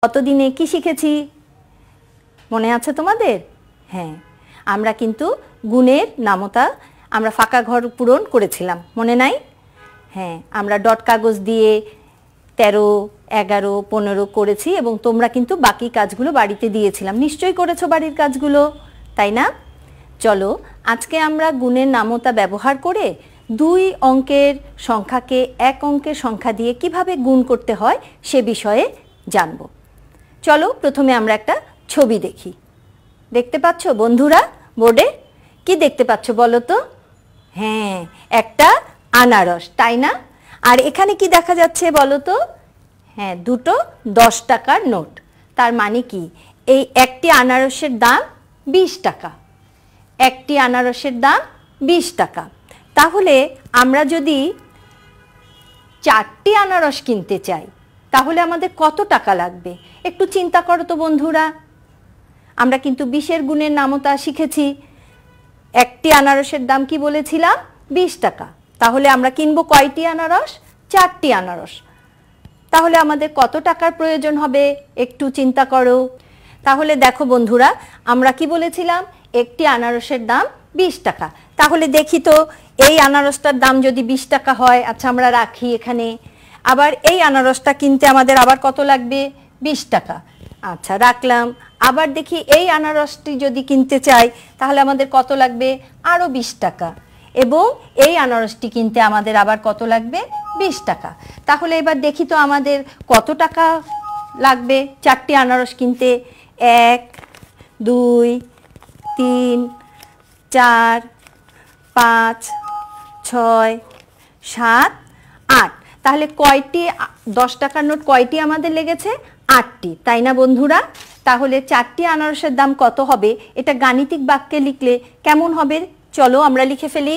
গতদিনে কি শিখেছি মনে আছে তোমাদের? হ্যাঁ, আমরা কিন্তু গুণের নামতা আমরা ফাঁকা ঘর পূরণ করেছিলাম, মনে নাই? হ্যাঁ, আমরা ডট কাগজ দিয়ে 13, 11, 15 করেছি এবং তোমরা কিন্তু বাকি কাজগুলো বাড়িতে দিয়েছিলাম, নিশ্চয়ই করেছো বাড়ির কাজগুলো, তাই না? চলো আজকে আমরা গুণের নামতা ব্যবহার করে 2 অঙ্কের সংখ্যাকে 1 অঙ্কের সংখ্যা দিয়ে কিভাবে গুণ করতে হয় সে বিষয়ে জানব। চলো প্রথমে আমরা একটা ছবি দেখি। দেখতে পাচ্ছ বন্ধুরা বোর্ডে? কি দেখতে পাচ্ছ বলো তো? হ্যাঁ, একটা আনারস, তাই না? আর এখানে কি দেখা যাচ্ছে বলো তো? হ্যাঁ, দুটো 10 টাকার নোট। তার মানে কি এই একটি আনারসের দাম 20 টাকা। একটি আনারসের দাম 20 টাকা। তাহলে আমরা যদি 4টি আনারস কিনতে চাই তাহলে আমাদের কত টাকা লাগবে একটু চিন্তা করো তো বন্ধুরা। আমরা কিন্তু 20-এর গুণের নামতা শিখেছি। একটি আনারসের দাম কি বলেছিলাম? 20 টাকা। তাহলে আমরা কিনবো কয়টি আনারস? 4টি আনারস। তাহলে আমাদের কত টাকার প্রয়োজন হবে একটু চিন্তা করো। তাহলে দেখো বন্ধুরা, আমরা কি বলেছিলাম? একটি আনারসের দাম 20 টাকা। তাহলে দেখি তো এই আনারসটার দাম যদি 20 টাকা হয়, আচ্ছা আমরা রাখি এখানে। আবার এই আনারসটা কিনতে আমাদের আবার কত লাগবে? 20 টাকা। আচ্ছা রাখলাম। আবার দেখি এই আনারসটি যদি কিনতে চাই তাহলে আমাদের কত লাগবে? আরও 20 টাকা। এবং এই আনারসটি কিনতে আমাদের আবার কত লাগবে? 20 টাকা। তাহলে এবার দেখি তো আমাদের কত টাকা লাগবে 4টি আনারস কিনতে। 1, 2, 3, 4, 5, 6, 7, 8। তাহলে কয়টি 10 টাকার নোট কয়টি আমাদের লেগেছে? 8টি, তাই না বন্ধুরা? তাহলে 4টি আনারসের দাম কত হবে এটা গাণিতিক বাক্যে লিখলে কেমন হবে? চলো আমরা লিখে ফেলি।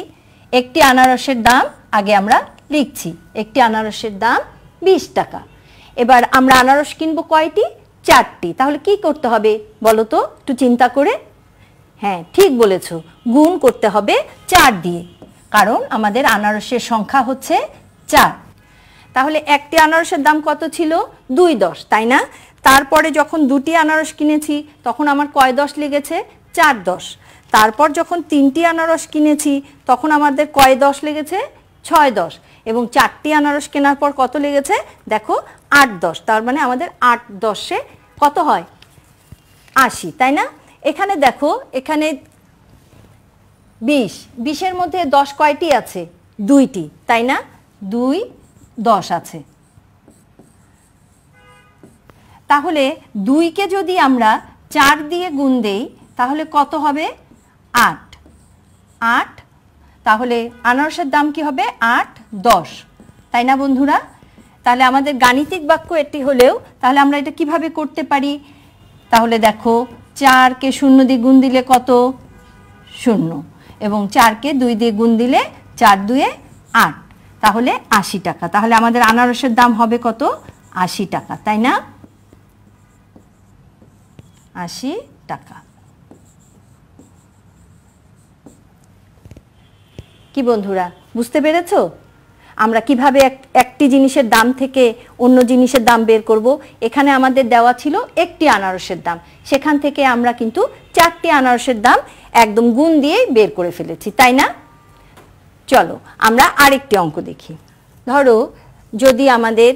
একটি আনারসের দাম আগে আমরা লিখছি, একটি আনারসের দাম 20 টাকা। এবার আমরা আনারস কিনবো কয়টি? 4টি। তাহলে কি করতে হবে বলো তো একটু চিন্তা করে? হ্যাঁ ঠিক বলেছো, গুণ করতে হবে 4 দিয়ে, কারণ আমাদের আনারসের সংখ্যা হচ্ছে 4। তাহলে একটি আনারসের দাম কত ছিল? 2.10, তাই না? তারপরে যখন 2টি আনারস কিনেছি তখন আমার কয় 10 লেগেছে? 4.10। তারপর যখন 3টি আনারস কিনেছি তখন আমাদের কয় 10 লেগেছে? 6.10। এবং 4টি আনারস কেনার পর কত লেগেছে দেখো? 8.10। তার মানে আমাদের 8.10-এ কত হয়? 80, তাই না? এখানে দেখো, এখানে 20-এর মধ্যে 10 কয়টি আছে? 2টি, তাই না? 2, 10 আছে। তাহলে 2কে যদি আমরা 4 দিয়ে গুণ দেই তাহলে কত হবে? 8। 8। তাহলে আনারসের দাম কি হবে? 8, 10, তাই না বন্ধুরা? তাহলে আমাদের গাণিতিক বাক্য এটি হলেও তাহলে আমরা এটা কিভাবে করতে পারি? তাহলে দেখো, 4কে 0 দিয়ে গুণ দিলে কত? 0। এবং 4কে 2 দিয়ে গুণ দিলে 4 2-এ 8। তাহলে 80 টাকা। তাহলে আমাদের আনারসের দাম হবে কত? 80 টাকা, তাই না? 80 টাকা। কি বন্ধুরা বুঝতে পেরেছো আমরা কিভাবে একটি জিনিসের দাম থেকে অন্য জিনিসের দাম বের করব? এখানে আমাদের দেওয়া ছিল একটি আনারসের দাম, সেখান থেকে আমরা কিন্তু 4টি আনারসের দাম একদম গুণ দিয়ে বের করে ফেলেছি, তাই না? চলো আমরা আরেকটি অঙ্ক দেখি। ধরো যদি আমাদের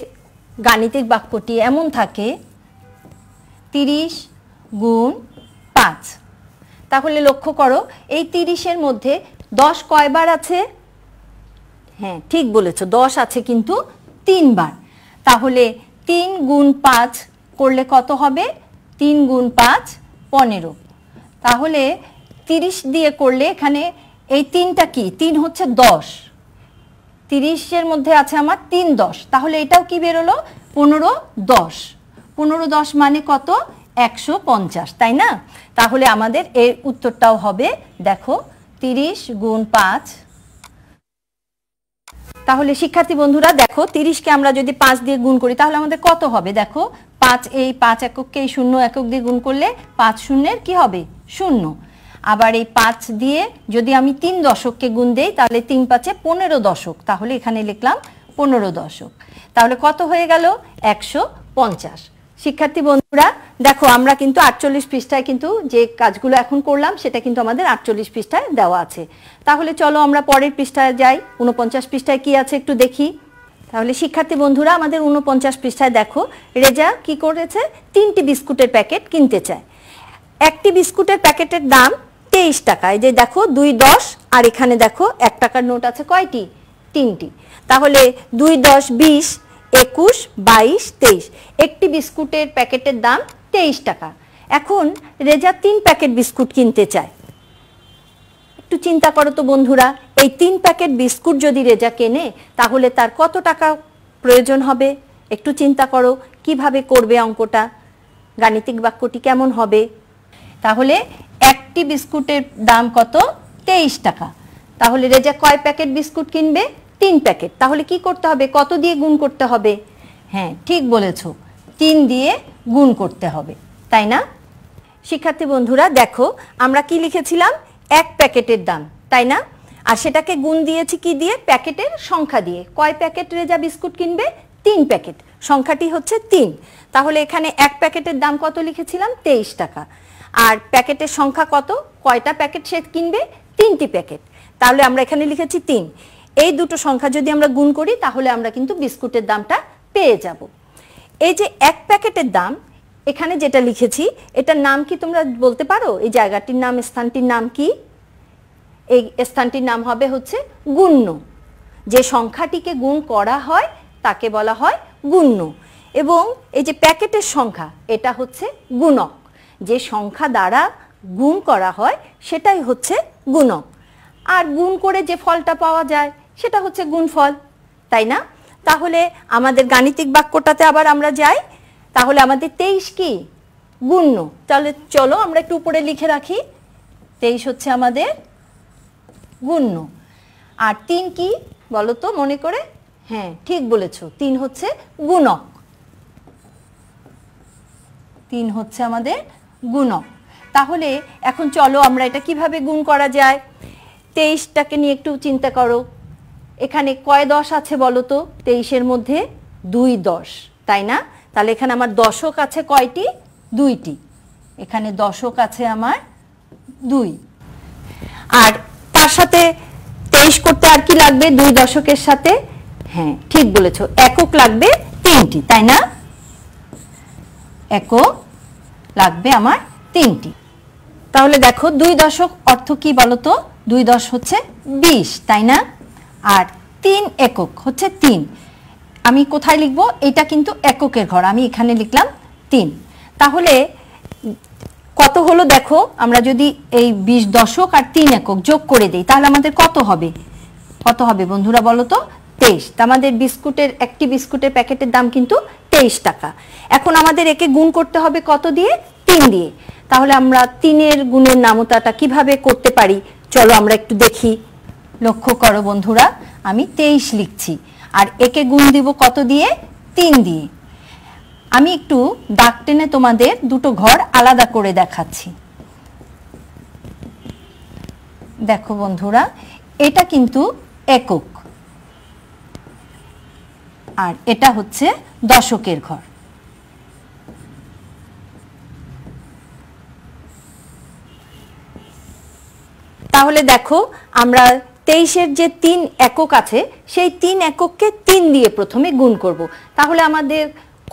গাণিতিক বাক্যটি এমন থাকে 30 গুণ 5, তাহলে লক্ষ্য করো এই 30-এর মধ্যে 10 কয়বার আছে? হ্যাঁ ঠিক বলেছো, 10 আছে কিন্তু 3 বার। তাহলে 3 গুণ 5 করলে কত হবে? 3 গুণ 5 15। তাহলে 30 দিয়ে করলে এখানে এই 3টা কি? 3 হচ্ছে 10। 30-এর মধ্যে আছে আমার 3 10, তাহলে এটাও কি বেরোলো? 15 10। 15 10 মানে কত? 150, তাই না? তাহলে আমাদের এর উত্তরটাও হবে দেখো 30 গুণ 5। তাহলে শিক্ষার্থী বন্ধুরা দেখো, 30-কে আমরা যদি 5 দিয়ে গুণ করি তাহলে আমাদের কত হবে? দেখো 5, এই 5 একককে এই 0 একক দিয়ে গুণ করলে 5 শূন্যের কি হবে? 0। আবার এই 5 দিয়ে যদি আমি 3 দশককে গুণ দেই তাহলে 3 5-এ 15 দশক, তাহলে এখানে লিখলাম 15 দশক। তাহলে কত হয়ে গেল? 150। শিক্ষার্থী বন্ধুরা দেখো আমরা কিন্তু 48 পৃষ্ঠায় কিন্তু যে কাজগুলো এখন করলাম সেটা কিন্তু আমাদের 48 পৃষ্ঠায় দেওয়া আছে। তাহলে চলো আমরা পরের পৃষ্ঠায় যাই। 49 পৃষ্ঠায় কি আছে একটু দেখি। তাহলে শিক্ষার্থী বন্ধুরা আমাদের 49 পৃষ্ঠায় দেখো রেজা কি করেছে, 3টি বিস্কুটের প্যাকেট কিনতে চায়। একটি বিস্কুটের প্যাকেটের দাম 23 টাকা। এই যে দেখো 2, 10 আর এখানে দেখো 1 টাকার নোট আছে কয়টি, 3টি। তাহলে 2, 10, 20, 21, 22, 23। একটি বিস্কুটের প্যাকেটের দাম 23 টাকা। এখন রেজা 3 প্যাকেট বিস্কুট কিনতে চায়। একটু চিন্তা করো তো বন্ধুরা, এই 3 প্যাকেট বিস্কুট যদি রেজা কেনে তাহলে তার কত টাকা প্রয়োজন হবে? একটু চিন্তা করো কিভাবে করবে অঙ্কটা, গাণিতিক বাক্যটি কেমন হবে। তাহলে একটি বিস্কুটের দাম কত, 23 টাকা। তাহলে রেজা কয় প্যাকেট বিস্কুট কিনবে, 3 প্যাকেট। তাহলে কি করতে হবে, কত দিয়ে গুণ করতে হবে? হ্যাঁ ঠিক বলেছো, 3 দিয়ে গুণ করতে হবে, তাই না? শিক্ষার্থী বন্ধুরা দেখো আমরা কি লিখেছিলাম, 1 প্যাকেটের দাম, তাই না? আর সেটাকে গুণ দিয়েছি কি দিয়ে, প্যাকেটের সংখ্যা দিয়ে। কয় প্যাকেট রেজা বিস্কুট কিনবে, 3 প্যাকেট, সংখ্যাটি হচ্ছে 3। তাহলে এখানে 1 প্যাকেটের দাম কত লিখেছিলাম, 23 টাকা। আর প্যাকেটের সংখ্যা কত, কয়টা প্যাকেট সে কিনবে, 3টি প্যাকেট। তাহলে আমরা এখানে লিখেছি 3। এই দুটো সংখ্যা যদি আমরা গুণ করি তাহলে আমরা কিন্তু বিস্কুটের দামটা পেয়ে যাব। এই যে 1 প্যাকেটের দাম এখানে যেটা লিখেছি এটার নাম কি তোমরা বলতে পারো? এই জায়গাটির নাম, স্থানটির নাম কি? এই স্থানটির নাম হবে হচ্ছে গুণ্য। যে সংখ্যাটিকে গুণ করা হয় তাকে বলা হয় গুণ্য। এবং এই যে প্যাকেটের সংখ্যা এটা হচ্ছে গুণক। যে সংখ্যা দ্বারা গুণ করা হয় সেটাই হচ্ছে গুণক। আর গুণ করে যে ফলটা পাওয়া যায় সেটা হচ্ছে গুণফল, তাই না? তাহলে আমাদের গাণিতিক বাক্যটাতে আবার আমরা যাই। তাহলে আমাদের 23 কি, গুণ্য। তাহলে চলো আমরা একটু উপরে লিখে রাখি, 23 হচ্ছে আমাদের গুণ্য। আর 3 কি বলো তো মনে করে? হ্যাঁ ঠিক বলেছো, 3 হচ্ছে গুণক। 3 হচ্ছে আমাদের গুণক। তাহলে এখন চলো আমরা এটা কিভাবে গুণ করা যায়। 23টাকে নিয়ে একটু চিন্তা করো। এখানে কয় 10 আছে বলো তো? 23-এর মধ্যে 2 10, তাই না? তাহলে এখানে আমার দশক আছে কয়টি, 2টি। এখানে দশক আছে আমার 2। আর তার সাথে 23 করতে আর কি লাগবে 2 দশকের সাথে? হ্যাঁ ঠিক বলেছো, একক লাগবে 3টি, তাই না? একক লাগবে আমার 3টি। তাহলে দেখো 2 দশক অর্থ কি বলো তো? 2 10 হচ্ছে 20, তাই না? আর 3 একক হচ্ছে 3। আমি কোথায় লিখব? এটা কিন্তু এককের ঘর, আমি এখানে লিখলাম 3। তাহলে কত হলো দেখো, আমরা যদি এই 20 দশক আর 3 একক যোগ করে দেই তাহলে আমাদের কত হবে? কত হবে বন্ধুরা বলো তো? 23। আমাদের বিস্কুটের, একটি বিস্কুটের প্যাকেটের দাম কিন্তু 23 টাকা। এখন আমাদের একে গুণ করতে হবে কত দিয়ে? 3 দিয়ে। তাহলে আমরা 3-এর গুণের নামতাটা কিভাবে করতে পারি চলো আমরা একটু দেখি। লক্ষ্য করো বন্ধুরা, আমি 23 লিখছি আর একে গুণ দিব কত দিয়ে? 3 দিয়ে। আমি একটু দাগ টেনে তোমাদের দুটো ঘর আলাদা করে দেখাচ্ছি। দেখো বন্ধুরা, এটা কিন্তু একক আর এটা হচ্ছে দশকের ঘর। তাহলে দেখো আমরা 23-এর যে 3 একক আছে সেই 3 একককে 3 দিয়ে প্রথমে গুণ করব। তাহলে আমাদের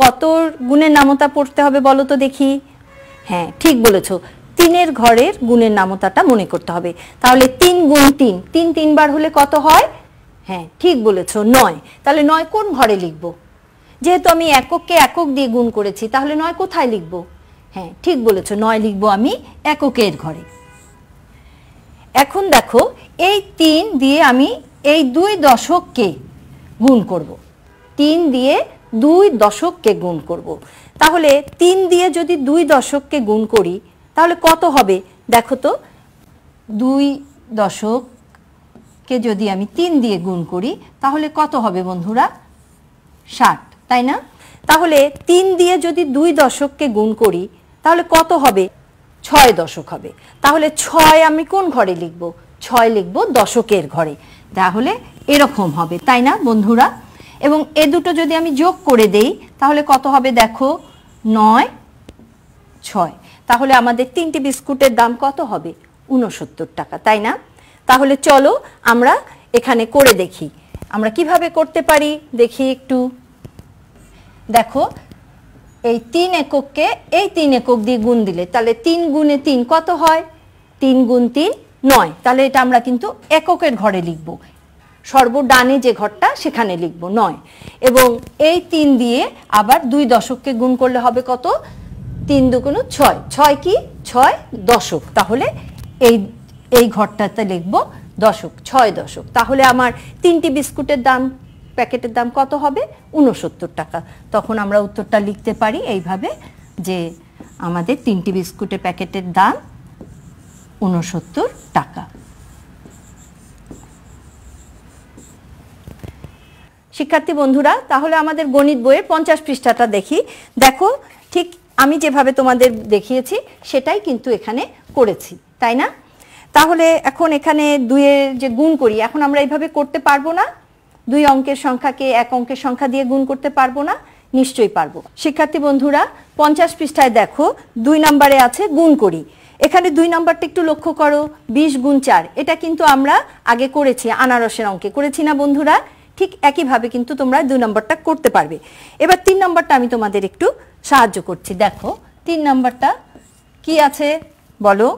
কত গুণের নামতা পড়তে হবে বলো তো দেখি? হ্যাঁ ঠিক বলেছো, 3-এর ঘরের গুণের নামতাটা মনে করতে হবে। তাহলে 3 গুণ 3, 3 3 বার হলে কত হয়? হ্যাঁ ঠিক বলেছো, 9। তাহলে 9 কোন ঘরে লিখব? যেহেতু আমি একককে একক দিয়ে গুণ করেছি তাহলে 9 কোথায় লিখব? হ্যাঁ ঠিক বলেছো, 9 লিখব আমি এককের ঘরে। এখন দেখো এই 3 দিয়ে আমি এই 2 দশককে গুণ করব। 3 দিয়ে 2 দশককে গুণ করব। তাহলে 3 দিয়ে যদি 2 দশককে গুণ করি তাহলে কত হবে দেখো তো? 2 দশককে যদি আমি 3 দিয়ে গুণ করি তাহলে কত হবে বন্ধুরা? 60, তাই না? তাহলে 3 দিয়ে যদি 2 দশককে গুণ করি তাহলে কত হবে? 6 দশক হবে। তাহলে 6 আমি কোন ঘরে লিখব? 6 লিখব দশকের ঘরে। তাহলে এরকম হবে, তাই না বন্ধুরা? এবং এ দুটো যদি আমি যোগ করে দেই তাহলে কত হবে দেখো? 9 6, তাহলে আমাদের 3টি বিস্কুটের দাম কত হবে? 69 টাকা, তাই না? তাহলে চলো আমরা এখানে করে দেখি আমরা কিভাবে করতে পারি। দেখি একটু, দেখো এই 3 একককে এই 3 একক দিয়ে গুণ দিলে তাহলে 3 গুণে 3 কত হয়? 3 গুণ 3 9, তাহলে এটা আমরা কিন্তু এককের ঘরে লিখব, সর্বডানে যে ঘরটা সেখানে লিখব 9, এবং এই 3 দিয়ে আবার 2 দশককে গুণ করলে হবে কত? 3 দুগুণ 6, 6 কি 6 দশক, তাহলে এই ঘরটাতে লিখব দশক, 6 দশক। তাহলে আমার 3টি বিস্কুটের দাম, প্যাকেটের দাম কত হবে? 69 টাকা। তখন আমরা উত্তরটা লিখতে পারি এইভাবে যে আমাদের 3টি বিস্কুটের প্যাকেটের দাম 69 টাকা। শিক্ষার্থী বন্ধুরা, তাহলে আমাদের গণিত বইয়ের 50 পৃষ্ঠাটা দেখি। দেখো ঠিক আমি যেভাবে তোমাদের দেখিয়েছি সেটাই কিন্তু এখানে করেছি, তাই না? তাহলে এখন এখানে 2-এর যে গুণ করি, এখন আমরা এইভাবে করতে পারবো না? 2 অঙ্কের সংখ্যাকে 1 অঙ্কের সংখ্যা দিয়ে গুণ করতে পারবো না? নিশ্চয়ই পারবো। শিক্ষার্থী বন্ধুরা 50 পৃষ্ঠায় দেখো 2 নম্বরে আছে গুণ করি। এখানে 2 নম্বরটা একটু লক্ষ্য করো, 20 গুণ 4, এটা কিন্তু আমরা আগে করেছি, আনারসের অঙ্কে করেছি না বন্ধুরা? ঠিক একইভাবে কিন্তু তোমরা 2 নম্বরটা করতে পারবে। এবার 3 নম্বরটা আমি তোমাদের একটু সাহায্য করছি। দেখো 3 নম্বরটা কি আছে বলো?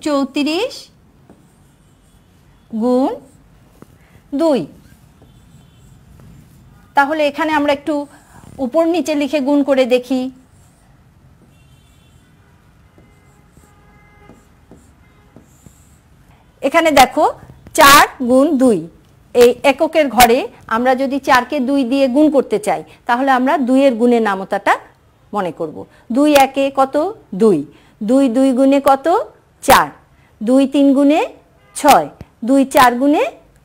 34 গুণ 2। তাহলে এখানে আমরা একটু উপর নিচে লিখে গুণ করে দেখি। এখানে দেখো 4 গুণ 2, এই এককের ঘরে আমরা যদি 4কে 2 দিয়ে গুণ করতে চাই তাহলে আমরা 2-এর গুণের নামতাটা মনে করব। 2 একে কত? 2, 2 2 গুণে কত? 4, 2 3 গুণে 6, 2 4 গুণে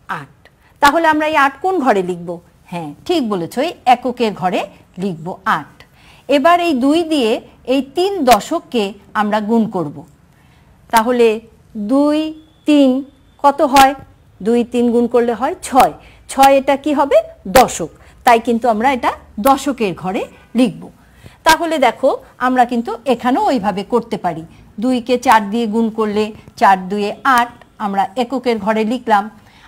8। তাহলে আমরা এই 8 কোন ঘরে লিখব? হ্যাঁ ঠিক বলেছো, এই এককের ঘরে লিখব 8। এবার এই 2 দিয়ে এই 3 দশককে আমরা গুণ করব। তাহলে 2 3 কত হয়? 2 3 গুণ করলে হয় 6, 6 এটা কি হবে? দশক, তাই কিন্তু আমরা এটা দশকের ঘরে লিখব। তাহলে দেখো আমরা কিন্তু এখানেও ওইভাবে করতে পারি। 2কে 4 দিয়ে গুণ করলে 4 2 8, আমরা এককের ঘরে লিখলাম।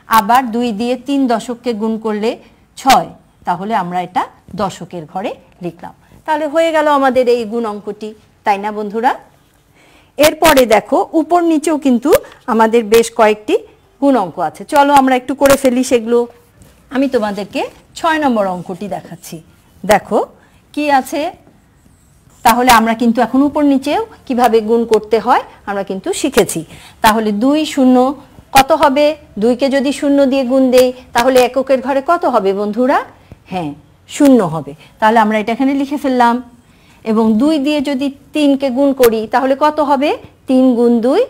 আবার 2 দিয়ে 3 দশককে গুণ করলে 6, তাহলে আমরা এটা দশকের ঘরে লিখলাম। তাহলে হয়ে গেল আমাদের এই গুণ অঙ্কটি, তাই না বন্ধুরা? এরপরে দেখো উপর নিচেও কিন্তু আমাদের বেশ কয়েকটি গুণ অঙ্ক আছে, চলো আমরা একটু করে ফেলি সেগুলো। আমি তোমাদেরকে 6 নম্বর অঙ্কটি দেখাচ্ছি। দেখো কি আছে, তাহলে আমরা কিন্তু এখন উপর নিচেও কিভাবে গুণ করতে হয় আমরা কিন্তু শিখেছি। তাহলে 2 0 কত হবে? 2কে যদি 0 দিয়ে গুণ দেই তাহলে এককের ঘরে কত হবে বন্ধুরা? হ্যাঁ 0 হবে, তাহলে আমরা এটা এখানে লিখে ফেললাম। এবং 2 দিয়ে যদি 3কে গুণ করি তাহলে কত হবে? 3 গুণ 2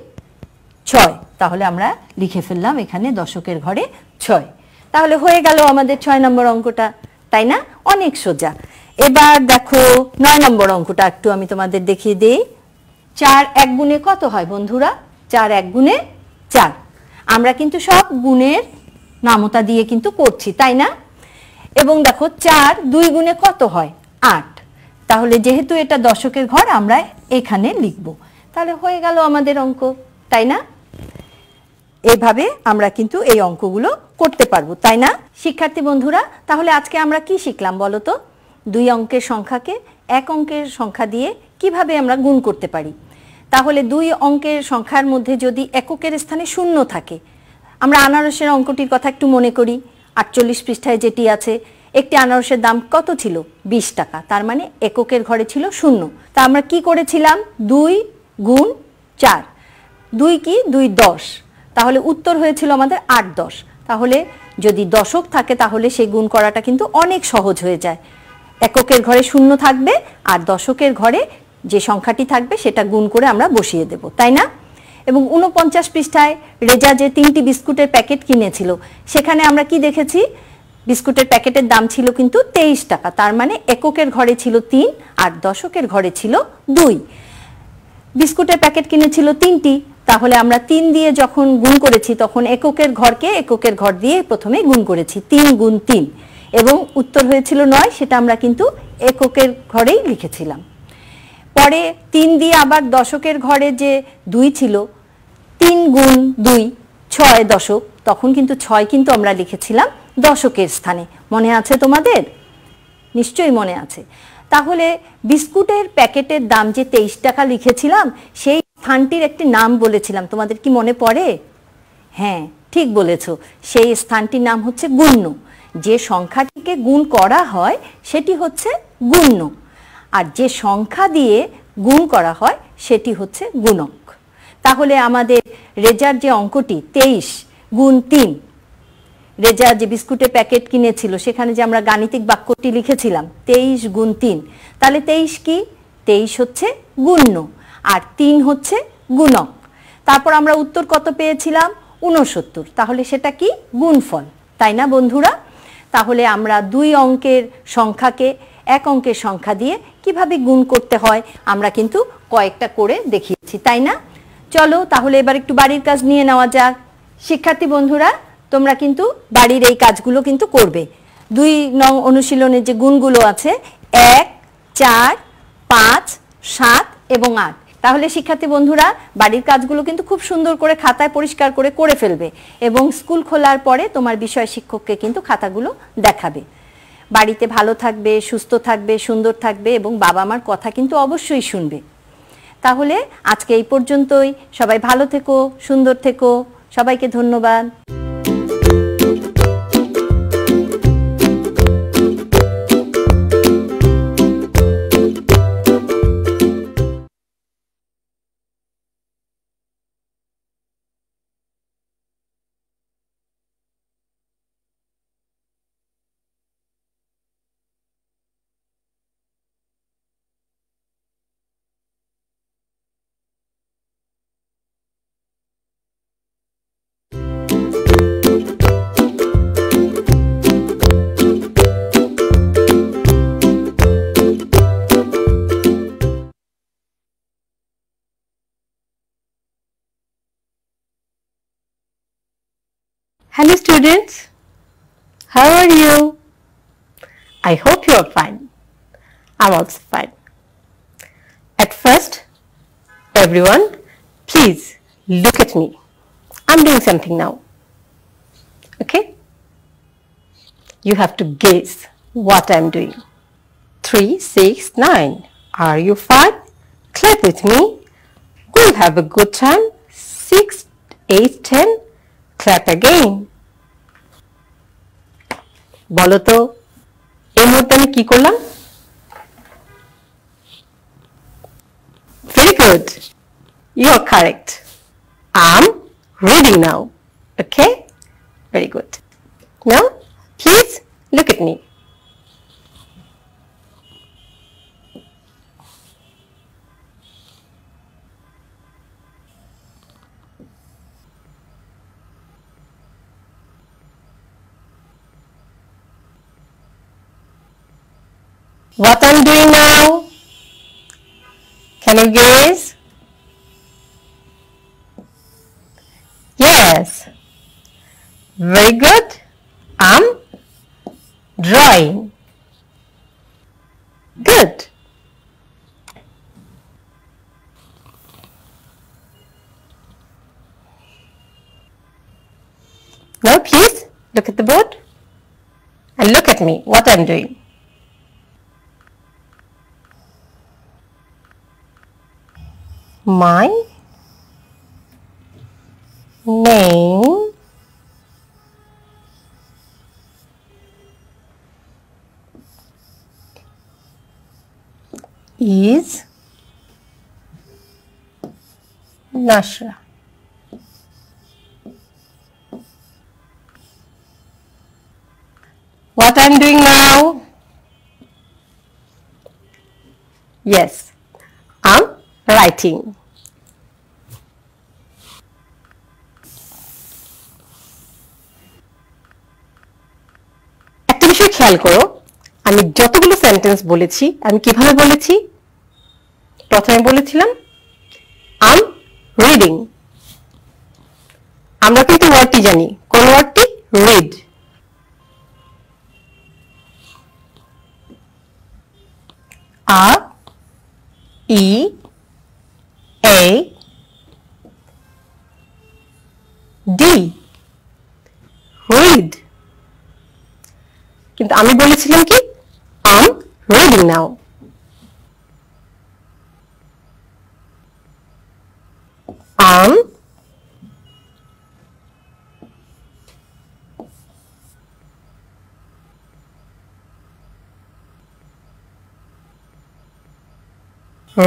6, তাহলে আমরা লিখে ফেললাম এখানে দশকের ঘরে 6। তাহলে হয়ে গেল আমাদের 6 নম্বর অঙ্কটা, তাই না? অনেক সোজা। এবার দেখো 9 নম্বর অঙ্কটা একটু আমি তোমাদের দেখিয়ে দিই। 4 1 গুণে কত হয় বন্ধুরা? 4 1 গুণে 4। আমরা কিন্তু সব গুণের নামতা দিয়ে কিন্তু করছি, তাই না? এবং দেখো 4 2 গুণে কত হয়? 8। তাহলে যেহেতু এটা দশকের ঘর আমরা এখানে লিখব। তাহলে হয়ে গেল আমাদের অঙ্ক, তাই না? এইভাবে আমরা কিন্তু এই অঙ্কগুলো করতে পারবো, তাই না শিক্ষার্থী বন্ধুরা? তাহলে আজকে আমরা কি শিখলাম বলো তো? 2 অঙ্কের সংখ্যাকে 1 অঙ্কের সংখ্যা দিয়ে কিভাবে আমরা গুণ করতে পারি। তাহলে 2 অঙ্কের সংখ্যার মধ্যে যদি এককের স্থানে 0 থাকে, আমরা আনারসের অঙ্কটির কথা একটু মনে করি। 48 পৃষ্ঠায় যেটি আছে, একটি আনারসের দাম কত ছিল? 20 টাকা, তার মানে এককের ঘরে ছিল 0। তা আমরা কি করেছিলাম? 2 গুণ 4, 2 কি 2 10, তাহলে উত্তর হয়েছিল আমাদের 8 10। তাহলে যদি দশক থাকে তাহলে সেই গুণ করাটা কিন্তু অনেক সহজ হয়ে যায়। এককের ঘরে 0 থাকবে আর দশকের ঘরে যে সংখ্যাটি থাকবে সেটা গুণ করে আমরা বসিয়ে দেব, তাই না? এবং 49 পৃষ্ঠায় রেজা যে 3টি বিস্কুটের প্যাকেট কিনেছিল সেখানে আমরা কি দেখেছি? বিস্কুটের প্যাকেটের দাম ছিল কিন্তু 23 টাকা, তার মানে এককের ঘরে ছিল 3 আর দশকের ঘরে ছিল 2। বিস্কুটের প্যাকেট কিনেছিল 3টি, তাহলে আমরা 3 দিয়ে যখন গুণ করেছি তখন এককের ঘরকে এককের ঘর দিয়ে প্রথমে গুণ করেছি, 3 গুণ 3, এবং উত্তর হয়েছিল 9, সেটা আমরা কিন্তু এককের ঘরেই লিখেছিলাম। পরে 3 দিয়ে আবার দশকের ঘরে যে 2 ছিল, 3 গুণ 2 6 দশক, তখন কিন্তু 6 কিন্তু আমরা লিখেছিলাম দশকের স্থানে। মনে আছে তোমাদের? নিশ্চয়ই মনে আছে। তাহলে বিস্কুটের প্যাকেটের দাম যে 23 টাকা লিখেছিলাম, সেই স্থানটির একটি নাম বলেছিলাম, তোমাদের কি মনে পড়ে? হ্যাঁ, ঠিক বলেছ, সেই স্থানটির নাম হচ্ছে গুণ্য। যে সংখ্যাটিকে গুণ করা হয় সেটি হচ্ছে গুণ্য, আর যে সংখ্যা দিয়ে গুণ করা হয় সেটি হচ্ছে গুণক। তাহলে আমাদের রেজার যে অঙ্কটি 23 গুণ 3, রেজা যে বিস্কুটের প্যাকেট কিনেছিল সেখানে যে আমরা গাণিতিক বাক্যটি লিখেছিলাম 23 গুণ 3, তাহলে 23 কি? 23 হচ্ছে গুণ্য আর 3 হচ্ছে গুণক। তারপর আমরা উত্তর কত পেয়েছিলাম? 69। তাহলে সেটা কি? গুণফল, তাই না বন্ধুরা? তাহলে আমরা 2 অঙ্কের সংখ্যাকে 1 অঙ্কের সংখ্যা দিয়ে কিভাবে গুণ করতে হয় আমরা কিন্তু কয়েকটা করে দেখিয়েছি, তাই না? চলো তাহলে এবার একটু বাড়ির কাজ নিয়ে নেওয়া যাক। শিক্ষার্থী বন্ধুরা, তোমরা কিন্তু বাড়ির এই কাজগুলো কিন্তু করবে। 2 নং অনুশীলনের যে গুণগুলো আছে 1, 4, 5, 7 এবং 8। তাহলে শিক্ষার্থী বন্ধুরা বাড়ির কাজগুলো কিন্তু খুব সুন্দর করে খাতায় পরিষ্কার করে করে ফেলবে এবং স্কুল খোলার পরে তোমার বিষয় শিক্ষককে কিন্তু খাতাগুলো দেখাবে। বাড়িতে ভালো থাকবে, সুস্থ থাকবে, সুন্দর থাকবে এবং বাবা মার কথা কিন্তু অবশ্যই শুনবে। তাহলে আজকে এই পর্যন্তই। সবাই ভালো থেকো, সুন্দর থেকো। সবাইকে ধন্যবাদ। Hello students, how are you? I hope you are fine. I'm also fine. At first, everyone, please look at me. I'm doing something now. Okay? You have to guess what I'm doing. 3, 6, 9. Are you fine? Clap with me. We'll have a good time. 6, 8, 10. Clap again. বলো তো এই মুহূর্তে আমি কি করলাম? Very good. You are correct. I'm reading now. Okay? Very good. Now, please look at me. What I'm doing now? Can you guess? Yes. Very good. I'm drawing. Good. Now please look at the board and look at me what I'm doing. My name is Nashra. What I'm doing now? Yes, I'm writing. একটা বিষয় খেয়াল করো, আমি যতগুলো sentence বলেছি আমি কিভাবে বলেছি? প্রথমে বলেছিলাম I'm reading. আমরা কিন্তু ওয়ার্ডটি জানি, কোন ওয়ার্ডটি? read. A E বলেছিলাম কি I'm reading now. I'm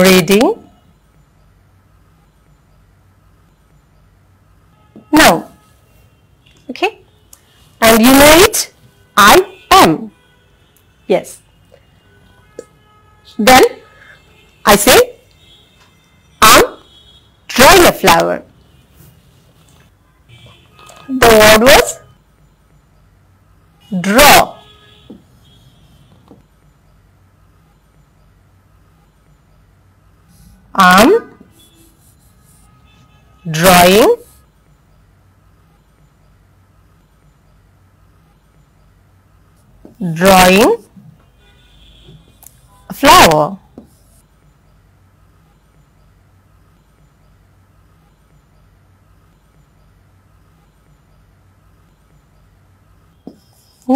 reading now. Okay, and you know it, I am. Yes. Then I say I'm drawing a flower. The word was draw. I'm drawing a flower.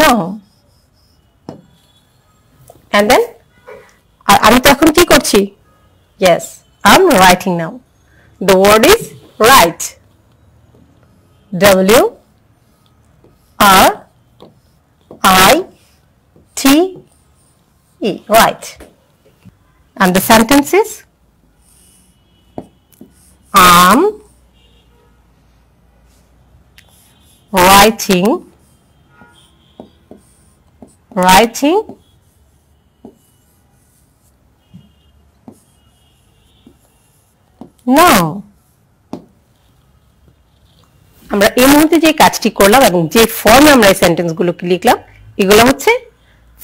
No. And then আমি তো এখন কি করছি? Yes, I'm writing now. The word is write. W R I T E, write. And the sentence is I'm writing now. আমরা এই মুহূর্তে যে কাজটি করলাম এবং যে ফর্মে আমরা এই সেন্টেন্সগুলোকে লিখলাম এগুলো হচ্ছে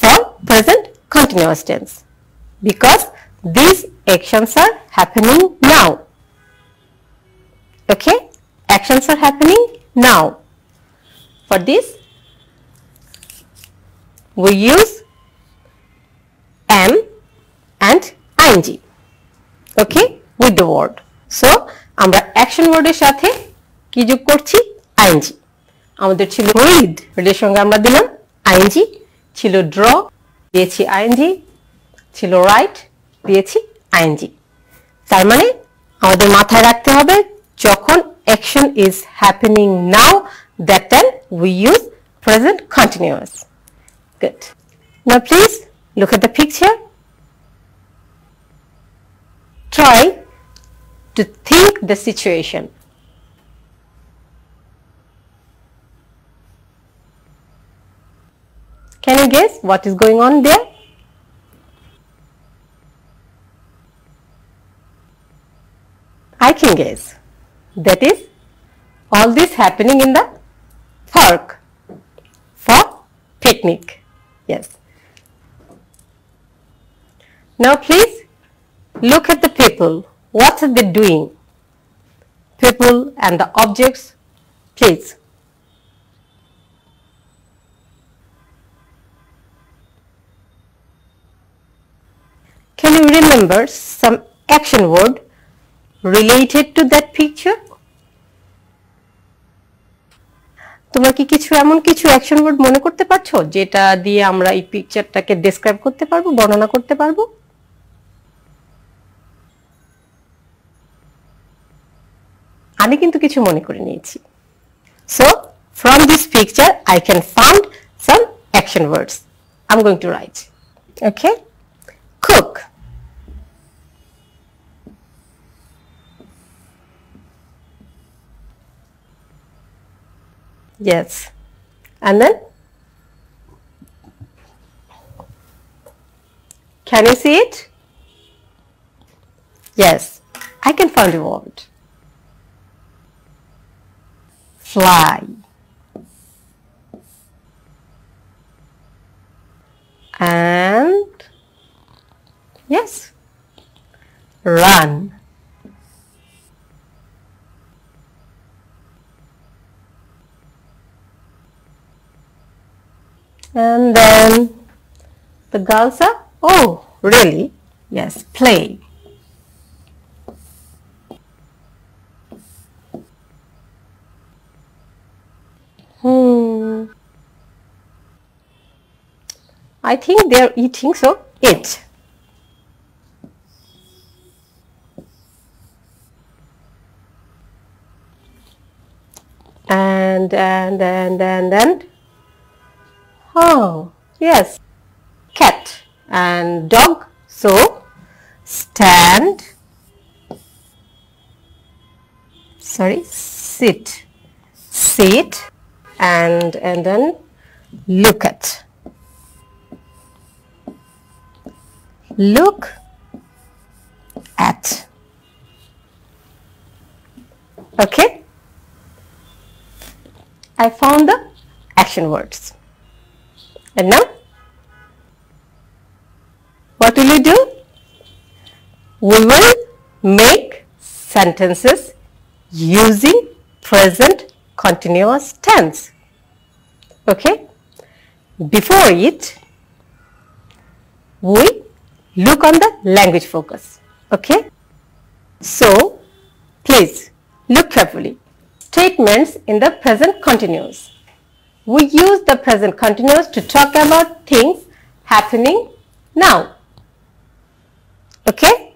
for present continuous tense because these actions are happening now. Okay, actions are happening now. For this we use am and ing, okay, with the word. So আমরা action word এর সাথে কি যোগ করছি? ing. আমাদের ছিল read, এর সঙ্গে আমরা দিলাম ing, ছিল draw দিয়েছি ing, ছিল write দিয়েছি ing. তার মানে আমাদের মাথায় রাখতে হবে যখন action is happening now, that time we use present continuous. Good. Now please look at the picture. Try to think the situation. Can you guess what is going on there? I can guess. That is all this happening in the park for picnic. Yes. Now please look at the people. What are they doing? People and the objects, please. Can you remember some action word related to that picture? তোমরা কি কিছু এমন কিছু action word মনে করতে পারছো যেটা দিয়ে আমরা এই পিকচারটাকে ডেসক্রাইব করতে পারবো, বর্ণনা করতে পারবো? আমি কিন্তু কিছু মনে করে নিয়েছি। So from this picture I can find some action words. I'm going to write. Okay? Cook. Yes. And then can you see it? Yes, I can find a word. Fly. And yes, run. And then the girls are, oh really, yes, play. I think they are eating, so eat. And oh yes, cat and dog, so stand, sorry, sit, and then look at, okay. I found the action words. And now, what will you do? We will make sentences using present continuous tense. Okay? Before it, we look on the language focus. Okay? So, please look carefully. Statements in the present continuous. We use the present continuous to talk about things happening now. Okay?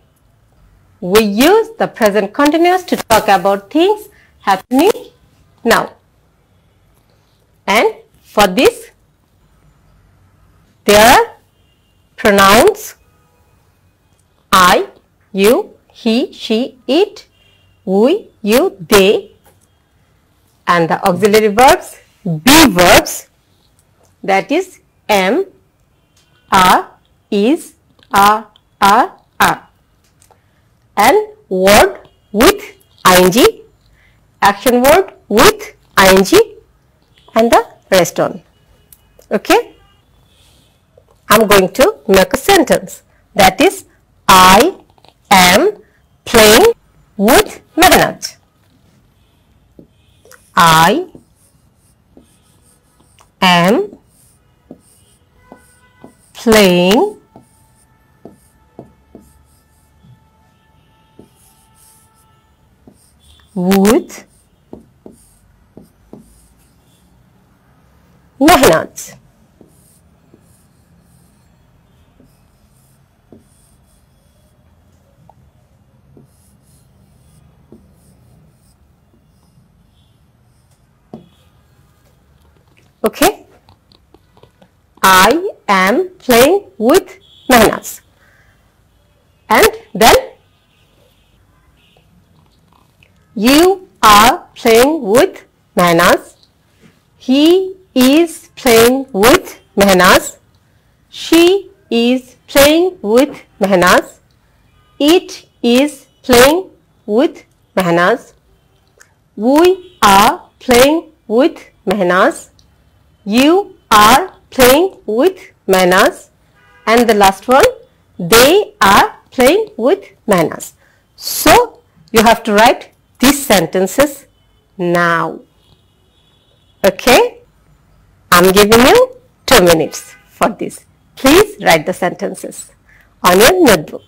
We use the present continuous to talk about things happening now. And for this, there are pronouns I, you, he, she, it, we, you, they, and the auxiliary verbs, be verbs, that is am, are, is, are, and word with ing, action word with ing, and the rest on. Okay? I am going to make a sentence, that is I am playing with Mehnat. I am playing with Mehnat. Okay? I am playing with Mehnat. And then you are playing with Mehnat. He is playing with Mehnat. She is playing with Mehnat. It is playing with Mehnat. We are playing with Mehnat. You are playing with Mehnat. And the last one, they are playing with Mehnat. So you have to write these sentences now. Okay? I'm giving you 2 minutes for this. Please write the sentences on your notebook.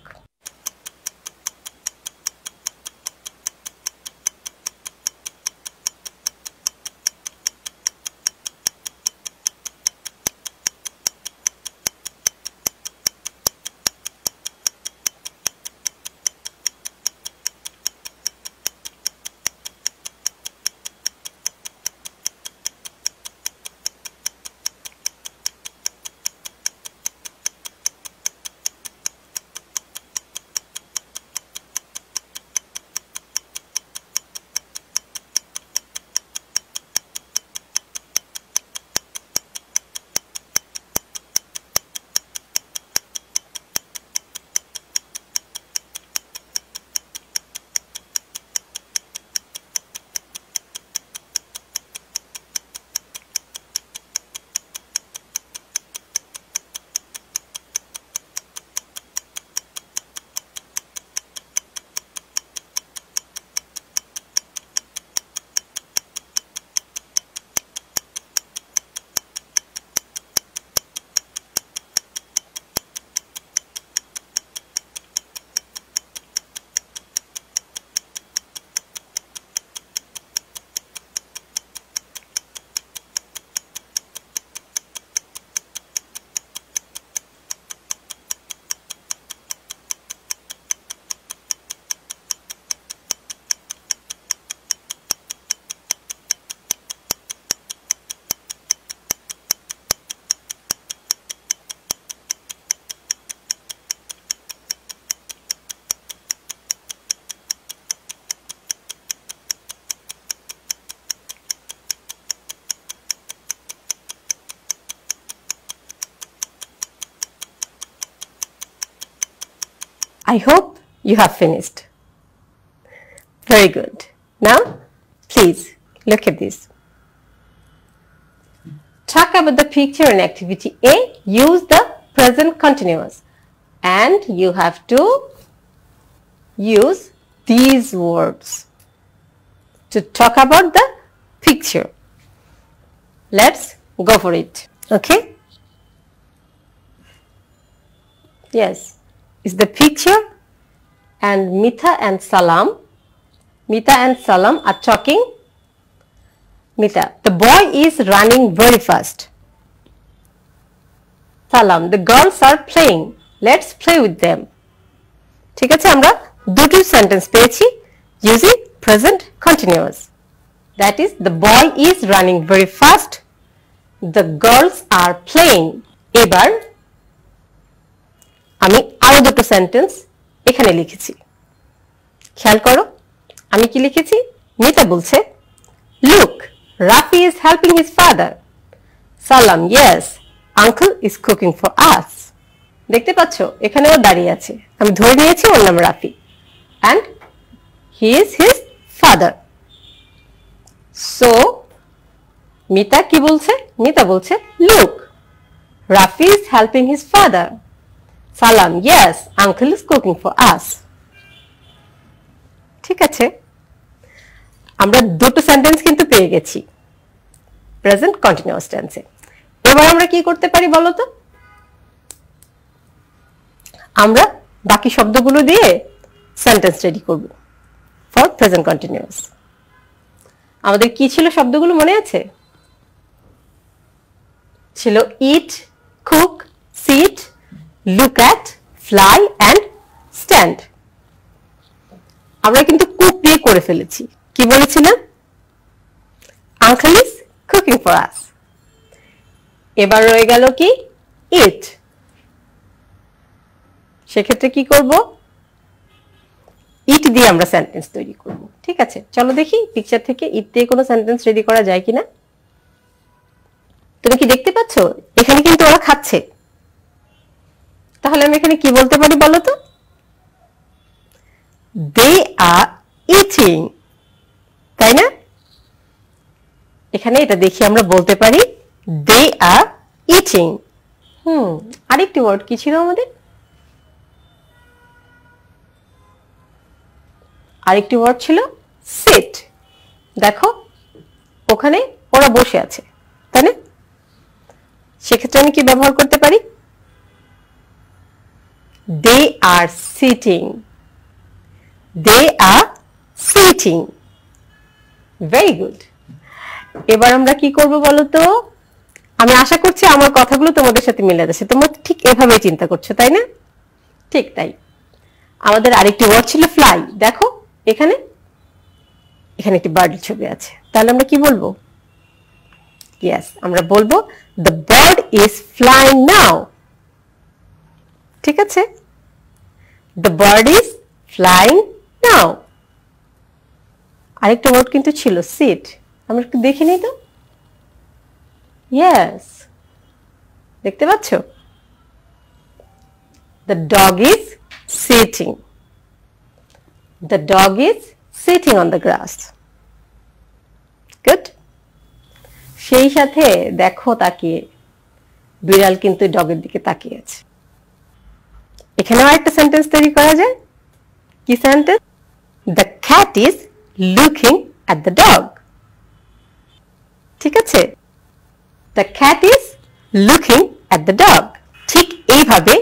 I hope you have finished. Very good. Now, please look at this. Talk about the picture in activity A. Use the present continuous. And you have to use these words to talk about the picture. Let's go for it. Okay? Yes. It's the picture and Mitha and Salam. Mitha and Salam are talking. Mitha, the boy is running very fast. Salam, the girls are playing. Let's play with them. ঠিক আছে, আমরা দুটো sentence পেয়েছি using present continuous. That is, the boy is running very fast. The girls are playing. এবার আমি আরো দুটো sentence এখানে লিখেছি। খেয়াল করো, আমি কি লিখেছি? মিতা বলছে, Look, Rafi is helping his father. Salam, yes, uncle is cooking for us. দেখতে পাচ্ছ, এখানে ও দাঁড়িয়ে আছে। আমি ধরে নিয়েছি ওর নাম Rafi. And he is his father. So, Mita কি বলছে? মিতা বলছে, Look, Rafi is helping his father. Salam, yes, uncle is cooking for us. ঠিক আছে, আমরা দুটো সেন্টেন্স কিন্তু পেয়ে গেছি প্রেজেন্ট কন্টিনিউয়াস টেন্সে। এবার আমরা কি করতে পারি বলো তো? আমরা বাকি শব্দগুলো দিয়ে সেন্টেন্স রেডি করব ফর প্রেজেন্ট কন্টিনিউয়াস। আমাদের কি ছিল শব্দগুলো মনে আছে? ছিল eat, cook, sit, look at, fly and stand. আমরা কিন্তু কুক দিয়ে করে ফেলেছি। কি বলেছিলাম? Uncle is cooking for us. এবার রয়ে গেল কি? ইট। সেক্ষেত্রে কি করব? ইট দিয়ে আমরা সেন্টেন্স তৈরি করব। ঠিক আছে, চলো দেখি পিকচার থেকে ইট দিয়ে কোনো সেন্টেন্স রেডি করা যায় কিনা। তুমি কি দেখতে পাচ্ছ? এখানে কিন্তু ওরা খাচ্ছে। তাহলে আমি এখানে কি বলতে পারি বলো তো? They are eating. তাই না? এখানে এটা দেখি আমরা বলতে পারি they are eating. আরেকটি ওয়ার্ড কি ছিল আমাদের? আরেকটি ওয়ার্ড ছিল sit. দেখো ওখানে ওরা বসে আছে, তাই না? সেক্ষেত্রে আমি কি ব্যবহার করতে পারি? They are sitting. They are sitting. Very good. এবার আমরা কি করব বলো তো? আমি আশা করছি আমার কথাগুলো তোমাদের সাথে মিলে যাচ্ছে। তোমরা ঠিক এভাবেই চিন্তা করছো, তাই না? ঠিক তাই। আমাদের আরেকটি ওয়ার্ড ছিল ফ্লাই। দেখো এখানে এখানে একটি বার্ডের ছবি আছে। তাহলে আমরা কি বলবো? ইয়েস, আমরা বলবো the bird is flying now. ঠিক আছে? The bird is flying now. আরেকটা ওয়ার্ড কিন্তু ছিল sit. আমরা একটু দেখে নিই তো। ইয়েস, দেখতে পাচ্ছ? The dog is sitting. The dog is sitting on the grass. Good. সেই সাথে দেখো তাকিয়ে বিড়াল কিন্তু ডগের দিকে তাকিয়ে আছে। এখানেও একটা সেন্টেন্স তৈরি করা যায়। কি sentence? The cat is looking at the dog. ঠিক আছে? The cat is looking at the dog. ঠিক এইভাবে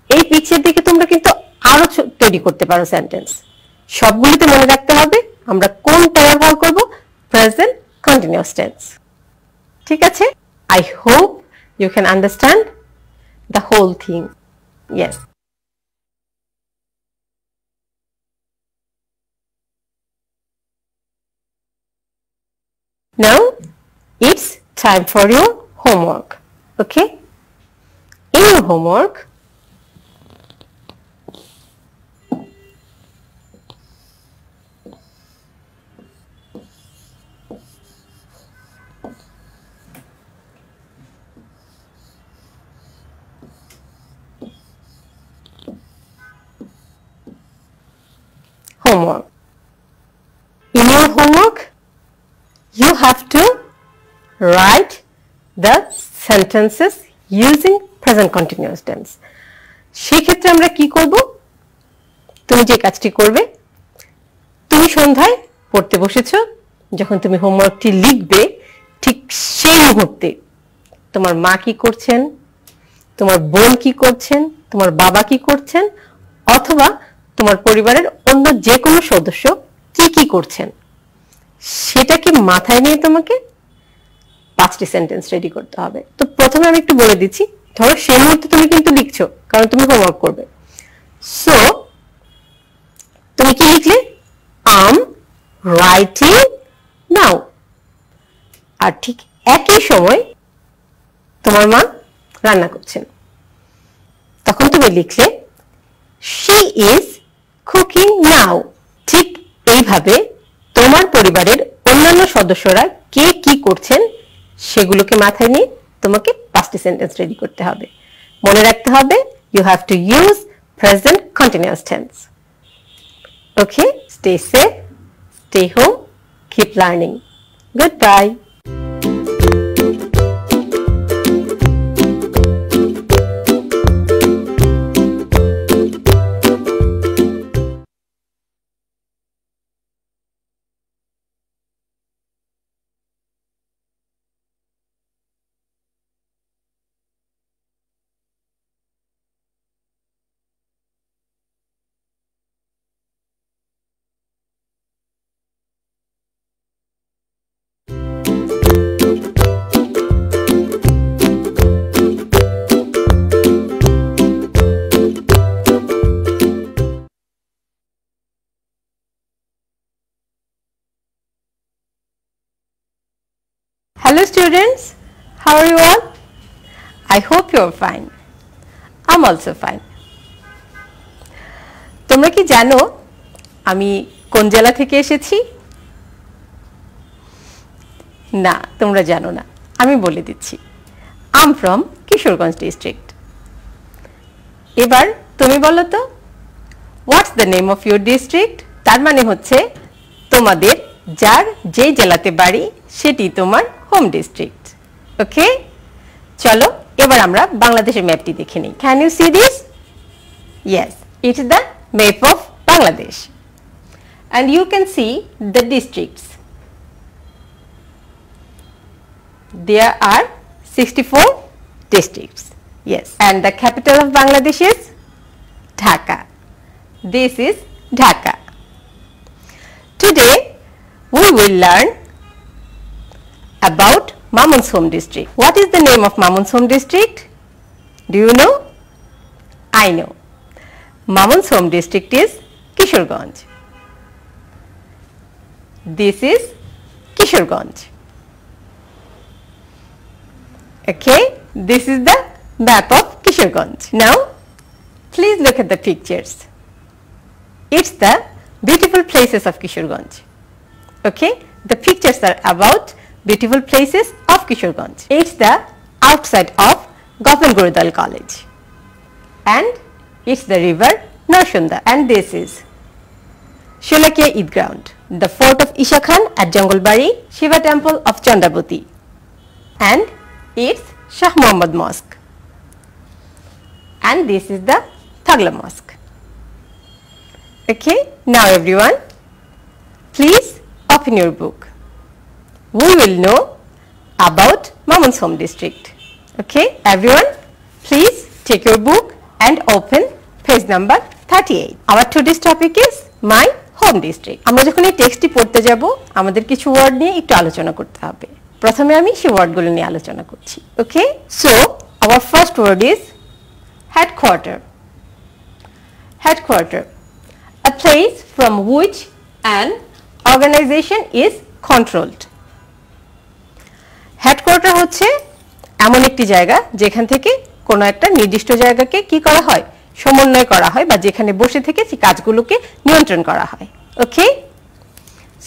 এই পিকচার দিকে তোমরা কিন্তু আরো তৈরি করতে পারো সেন্টেন্স। সবগুলিতে মনে রাখতে হবে আমরা কোনটা ব্যবহার করব? Present continuous tense. ঠিক আছে? I hope you can understand the whole thing. Yes. Now it's time for your homework. Okay? In your homework, homework. In your homework, you have to write the sentences using present continuous tense. সেই ক্ষেত্রে আমরা কি করব? তুমি যে কাজটি করবে, তুমি সন্ধ্যায় পড়তে বসেছো, যখন তুমি হোমওয়ার্কটি লিখবে ঠিক সেই মুহূর্তে তোমার মা কি করছেন, তোমার বোন কি করছেন, তোমার বাবা কি করছেন, অথবা তোমার পরিবারের অন্য যে কোনো সদস্য কি করছেন, সেটাকে মাথায় নিয়ে তোমাকে 5টি সেন্টেন্স রেডি করতে হবে। তো প্রথমে আমি একটু বলে দিচ্ছি, ধরো সেই মুহূর্তে তুমি কিন্তু লিখছো, কারণ তুমি হোমওয়ার্ক করবে। সো তুমি কি লিখলে? আম রাইটিং নাও। আর ঠিক একই সময় তোমার মা রান্না করছেন, তখন তুমি লিখলে শি ইজ কুকিং নাও। ঠিক এইভাবে তোমার পরিবারের অন্যান্য সদস্যরা কে কি করছেন সেগুলোকে মাথায় নিয়ে তোমাকে 5টি সেন্টেন্স রেডি করতে হবে। মনে রাখতে হবে, you have to use present continuous tense. Okay, stay safe, stay home, keep learning. Goodbye. Hello students, how are you all? I hope you are fine. I'm also fine. তোমরা কি জানো আমি কোন জেলা থেকে এসেছি? না, তোমরা জানো না, আমি বলে দিচ্ছি। I'm from Kishoreganj district. এবার তুমি বলো তো, what's the name of your district? তার মানে হচ্ছে তোমাদের যার যে জেলাতে বাড়ি সেটি তোমার হোম ডিস্ট্রিক্ট। ওকে, চলো এবার আমরা বাংলাদেশের ম্যাপটি দেখে নিই। Can you see this? Yes, it is the map of Bangladesh and you can see the districts. There are 64 districts. Yes, and the capital of Bangladesh is Dhaka. This is Dhaka. Today we will learn about Mamonshom district. What is the name of Mamonshom district? Do you know? I know. Mamonshom district is Kishorganj. This is Kishorganj. Okay, this is the map of Kishorganj. Now please look at the pictures. It's the beautiful places of Kishorganj. Okay, the pictures are about beautiful places of Kishorganj. It's the outside of Gopan Gurudal College and it's the river Narshunda, and this is Sholakia Eid Ground, the fort of Isha Khan at Jangalbari, Shiva temple of Chandravati, and it's Shah Muhammad Mosque, and this is the Thagla Mosque. Okay, now everyone, please open your book. We will know about Mamonshom district. Okay, everyone, please take your book and open page number 38. Our today's topic is my home district. আমরা যখন এই টেক্সটটি পড়তে যাব আমাদের কিছু word নিয়ে একটু আলোচনা করতে হবে। প্রথমে আমি সেই ওয়ার্ডগুলো নিয়ে আলোচনা করছি। ওকে, so our first word is headquarter. Headquarter, a place from which an organization is controlled. Headquarter হচ্ছে এমন একটি জায়গা যেখান থেকে কোনো একটা নির্দিষ্ট জায়গাকে কি করা হয়, সমন্বয় করা হয়, বা যেখানে বসে থেকে সেই কাজগুলোকে নিয়ন্ত্রণ করা হয়। Okay,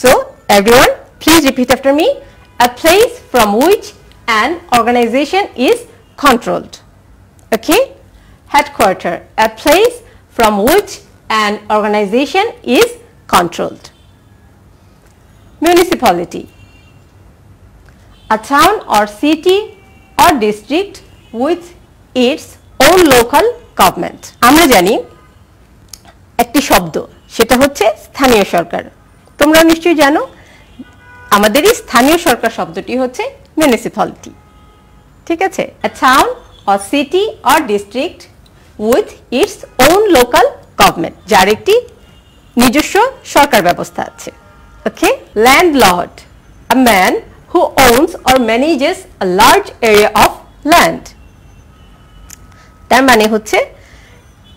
so everyone please repeat after me, a place from which an organization is controlled. Okay, headquarter, a place from which an organization is controlled. Municipality, a town or city or district with its own local government. আমরা জানি একটি শব্দ, সেটা হচ্ছে স্থানীয় সরকার। তোমরা নিশ্চয়ই জানো আমাদের এই স্থানীয় সরকার শব্দটি হচ্ছে মিউনিসিপ্যালিটি। ঠিক আছে, a town or city or district with its own local government, যার একটি নিজস্ব সরকার ব্যবস্থা আছে। ওকে, landlord, a man who owns or manages a large area of land. তার মানে হচ্ছে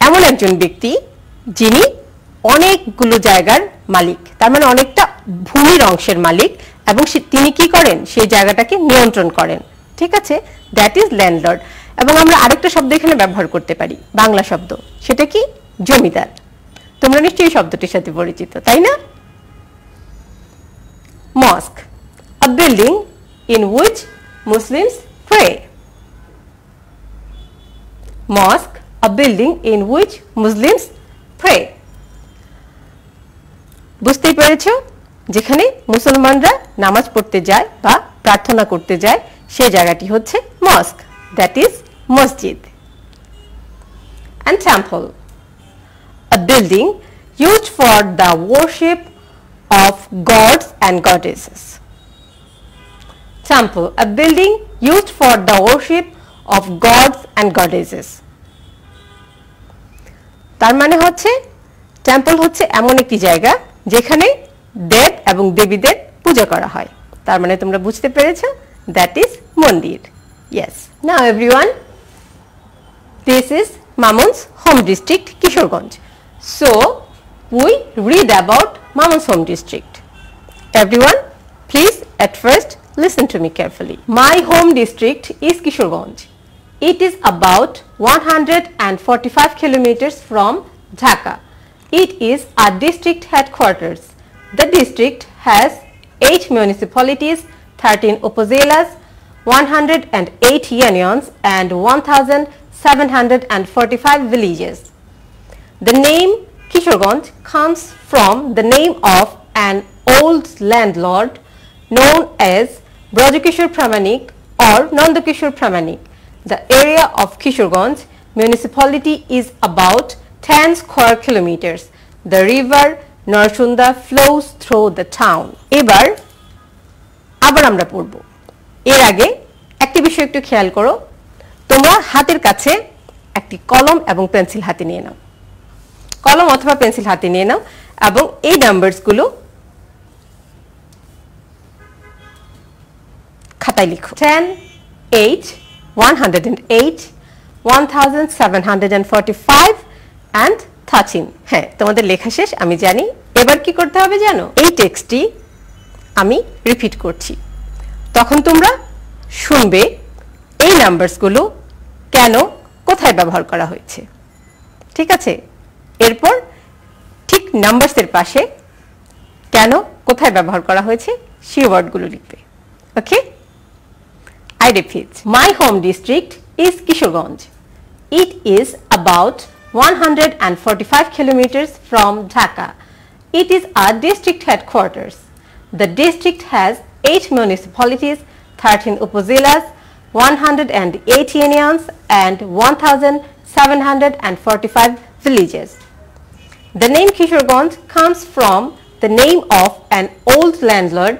এমন একজন ব্যক্তি যিনি অনেকগুলো জায়গার মালিক, তার মানে অনেকটা ভূমির অংশের মালিক, এবং তিনি কি করেন, সেই জায়গাটাকে নিয়ন্ত্রণ করেন। ঠিক আছে, দ্যাট ইজ ল্যান্ডলর্ড। এবং আমরা আরেকটা শব্দ এখানে ব্যবহার করতে পারি, বাংলা শব্দ, সেটা কি জমিদার। তোমরা নিশ্চয়ই শব্দটির সাথে পরিচিত, তাই না? মস্ক, a building in which Muslims pray. Mosque, a building in which Muslims pray. বুঝতেই পেরেছো, যেখানে মুসলমানরা নামাজ পড়তে যায় বা প্রার্থনা করতে যায় সেই জায়গাটি হচ্ছে মস্ক, দ্যাট ইজ মসজিদ। And temple, a building used for the worship of gods and goddesses. Temple, a building used for the worship of gods and goddesses. তার মানে হচ্ছে টেম্পল হচ্ছে এমন একটি জায়গা যেখানে দেব এবং দেবীদের পূজা করা হয়। তার মানে তোমরা বুঝতে পেরেছো, দ্যাট ইজ মন্দির। Yes, now everyone, this is Mamun's home district Kishoreganj. So we read about Mamun's home district. Everyone, please at first listen to me carefully. My home district is Kishorganj. It is about 145 kilometers from Dhaka. It is a district headquarters. The district has 8 municipalities, 13 upazilas, 108 unions and 1,745 villages. The name Kishorganj comes from the name of an old landlord known as Brajkishore Pramanik or Nandakishore Pramanik. The area of Kishorganj municipality is about 10 square kilometers. The river Narchunda flows through the town. এবার আবার আমরা পড়ব। এর আগে একটি বিষয় একটু খেয়াল করো, তোমরা হাতের কাছে একটি কলম এবং পেন্সিল হাতে নিয়ে নাও, কলম অথবা পেন্সিল হাতে নিয়ে নাও এবং এই নাম্বারসগুলো খাতায় লিখো। 10, 8, 108, 1,745 and 13। হ্যাঁ, তোমাদের লেখা শেষ আমি জানি। এবার কি করতে হবে জানো? এই টেক্সটটি আমি রিপিট করছি, তখন তোমরা শুনবে এই নাম্বারসগুলো কেন কোথায় ব্যবহার করা হয়েছে। ঠিক আছে, এরপর ঠিক নাম্বারসের পাশে কেন কোথায় ব্যবহার করা হয়েছে সেই ওয়ার্ডগুলো লিখবে। ওকে, I repeat, my home district is Kishorganj. It is about 145 kilometers from Dhaka. It is a district headquarters. The district has 8 municipalities, 13 upazilas, 108 unions and 1,745 villages. The name Kishorganj comes from the name of an old landlord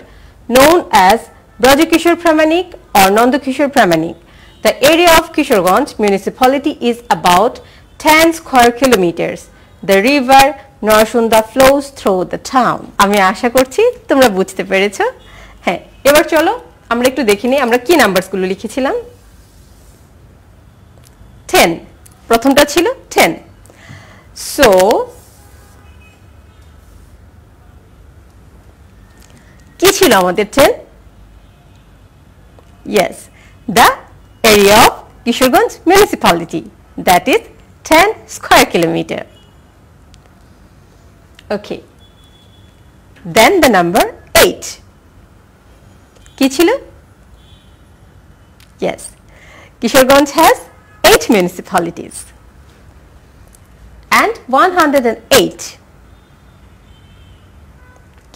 known as Brajkishore Pramanik or Nandakishore Pramanik. The area of Kishorganj municipality is about 10 square kilometers. The river Narchunda flows through the town. আমি আশা করছি তোমরা বুঝতে পেরেছো। হ্যাঁ, এবার চলো আমরা একটু দেখে নিই আমরা কি নাম্বারসগুলো লিখেছিলাম। 10, প্রথমটা ছিল 10। সো কি ছিল আমাদের 10? Yes, the area of Kishorganj municipality, that is 10 square kilometer. Okay, then the number 8 কি ছিল? Yes, Kishorganj has 8 municipalities and 108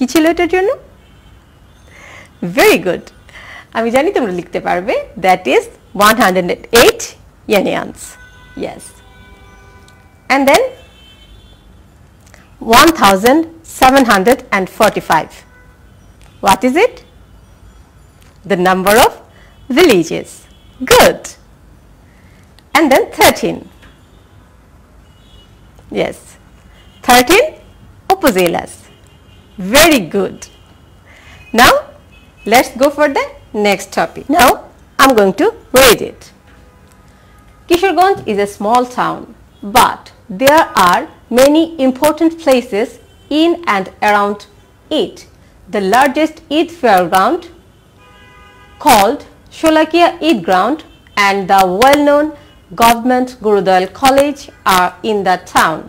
কি ছিল এটার জন্য? Very good. আমি জানি তোমরা লিখতে পারবে। That is 108 unions. Yes. And then 1745. What is it? The number of villages. Good. And then 13. Yes. 13 upazilas. Very good. Now let's go for the next topic. Now I'm going to read it. Kishorganj is a small town, but there are many important places in and around it. The largest Eid fairground, called Sholakia Eid Ground, and the well-known government Gurudal College are in the town.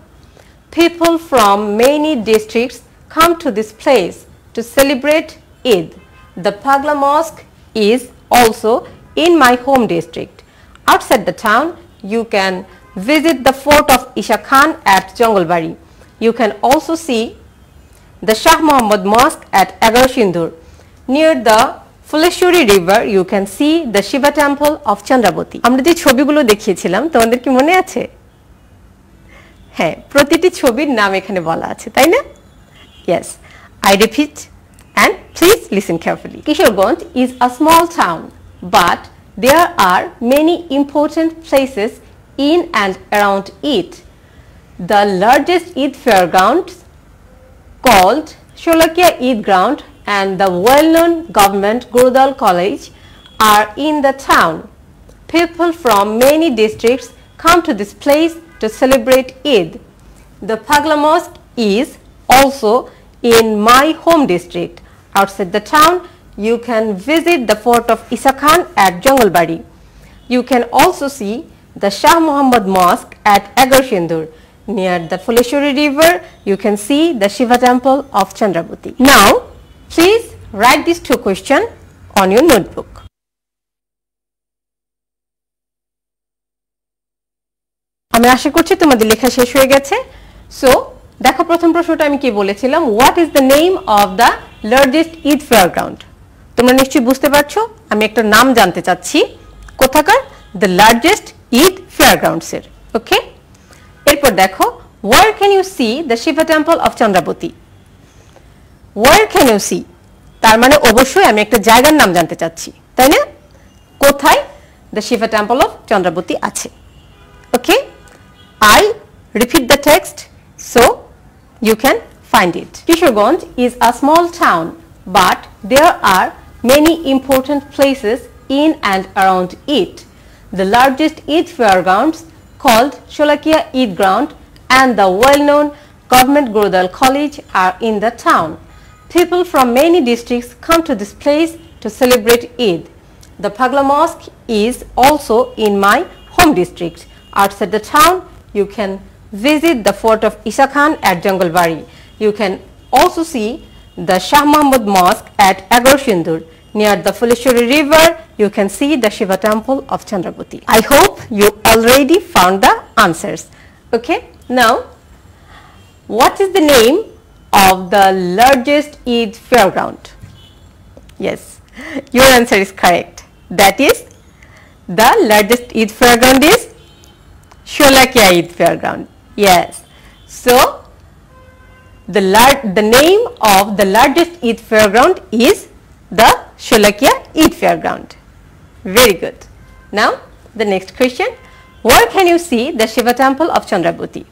People from many districts come to this place to celebrate Eid. The Pagla Mosque is also in my home district. Outside the town, you can visit the fort of Isha Khan at Jangalbari. You can also see the Shah Muhammad Mosque at Agarsindur. Near the Fuleshwari River, you can see the Shiva Temple of Chandrabati. আমরা যে ছবিগুলো দেখিয়েছিলাম তোমাদের কি মনে আছে? হ্যাঁ, প্রতিটি ছবির নাম এখানে বলা আছে, তাই না? Yes, I repeat and please listen carefully. Kishorganj is a small town, but there are many important places in and around it. The largest Eid fairground, called Sholakia Eid Ground, and the well-known government Gurudal College are in the town. People from many districts come to this place to celebrate Eid. The Pagla Mosque is also in my home district. Outside the town, you can visit the fort of Isa Khan at Jangalbari. You can also see the Shah Muhammad Mosque at Agarsindur. Near the Fuleshwari River, you can see the Shiva Temple of Chandrabati. Now, please write these two questions on your notebook. আমি আশা করছি তোমাদের লেখা শেষ হয়ে গেছে। So দেখো প্রথম প্রশ্নটা আমি কি বলেছিলাম, what is the name of the largest Eid fairground. তোমরা নিশ্চয়ই বুঝতে পারছো আমি একটা নাম জানতে চাচ্ছি কোথাকার, দ্য লার্জেস্ট ঈদ ফেয়ারগ্রাউন্ডসের। ওকে, এরপর দেখো where can you see the Shiva temple of Chandrabati. Where can you see তার মানে অবশ্যই আমি একটা জায়গার নাম জানতে চাচ্ছি, তাই না? কোথায় the Shiva temple of Chandrabati আছে। Okay, I repeat the text so you can find it. Kishorganj is a small town, but there are many important places in and around it. The largest Eid fairgrounds, called Sholakia Eid Ground, and the well-known government Gurudal College are in the town. People from many districts come to this place to celebrate Eid. The Pagla Mosque is also in my home district. Outside the town, you can visit the fort of Isa Khan at Jangalbari. You can also see the Shah Muhammad Mosque at Agarsindur. Near the Fuleshwari River, you can see the Shiva Temple of Chandrabati. I hope you already found the answers. Okay, now what is the name of the largest Eid fairground? Yes, your answer is correct. That is, the largest Eid fairground is Sholakia Eid Fairground. Yes. So the name of the largest Eid Fairground is the Sholakia Eid Fairground. Very good. Now the next question. Where can you see the Shiva Temple of Chandrabati?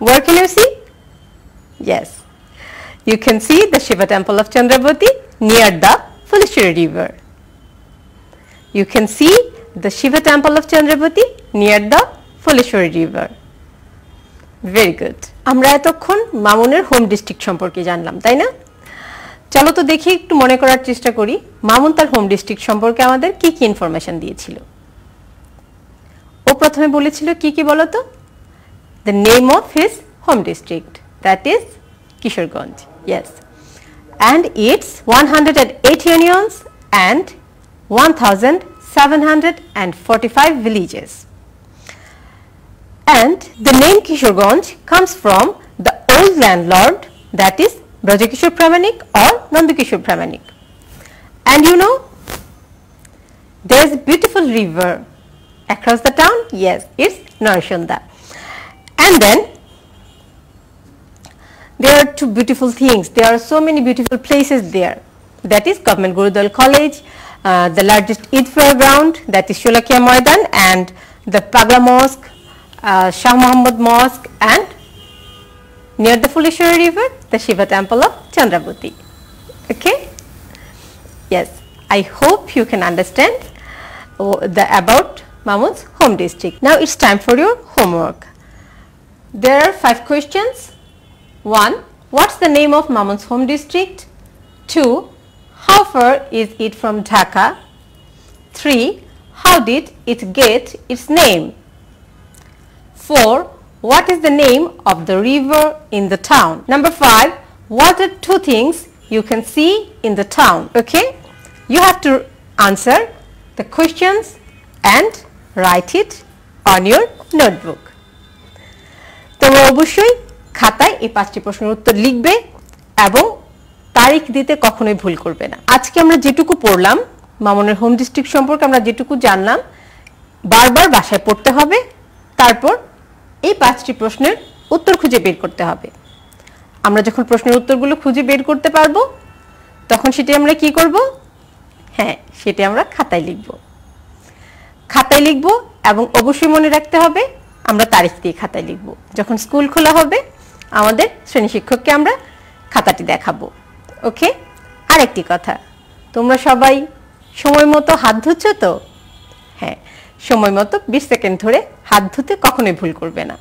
Where can you see? Yes. You can see the Shiva Temple of Chandrabati near the Fuleshwari River. You can see the Shiva Temple of Chandrabati near the Fuleshwari River. Very good. আমরা এতক্ষণ মামুনের home district সম্পর্কে জানলাম, তাই না? চলো তো দেখি একটু মনে করার চেষ্টা করি মামুন তার হোম ডিস্ট্রিক্ট সম্পর্কে আমাদের কি কি ইনফরমেশন দিয়েছিল। ও প্রথমে বলেছিল কি কি বলো তো? The name of his home district, that is Kishorganj. Yes. And it's 108 unions and 1745 villages. And the name Kishorganj comes from the old landlord that is Brajakishore Pramanik or Nandakishore Pramanik. And you know, there is a beautiful river across the town. Yes, it's Narasunda. And then there are two beautiful things. There are so many beautiful places there. That is Government Gurudal College, the largest Eid fair ground, that is Sholakia Maidan, and the Pagla Mosque, Shah Muhammad Mosque, and near the Fuleshwari River, the Shiva Temple of Chandravati. Okay? Yes, I hope you can understand about Mamun's home district. Now it's time for your homework. There are 5 questions. 1. What's the name of Mamun's home district? 2. How far is it from Dhaka? 3. How did it get its name? 4. What is the name of the river in the town? Number 5. What are 2 things you can see in the town? Okay? You have to answer the questions and write it on your notebook. তোমরা অবশ্যই খাতায় এই 5টি প্রশ্নের উত্তর লিখবে এবং তারিখ দিতে কখনোই ভুল করবে না। আজকে আমরা যেটুকু পড়লাম মামুনের হোম ডিস্ট্রিক্ট সম্পর্কে আমরা যেটুকু জানলাম বারবার বাসায় পড়তে হবে, তারপর এই 5টি প্রশ্নের উত্তর খুঁজে বের করতে হবে। আমরা যখন প্রশ্নের উত্তরগুলো খুঁজে বের করতে পারবো তখন সেটি আমরা কি করব? হ্যাঁ, সেটি আমরা খাতায় লিখব। খাতায় লিখব এবং অবশ্যই মনে রাখতে হবে আমরা তারিখ দিয়ে খাতায় লিখব। যখন স্কুল খোলা হবে আমাদের শ্রেণী শিক্ষককে আমরা খাতাটি দেখাবো। ওকে? আরেকটি কথা, তোমরা সবাই সময় মতো হাত ধুচ্ছ তো? হ্যাঁ, সময় মতো 20 সেকেন্ড ধরে হাত ধুতে কখনোই ভুল করবে না।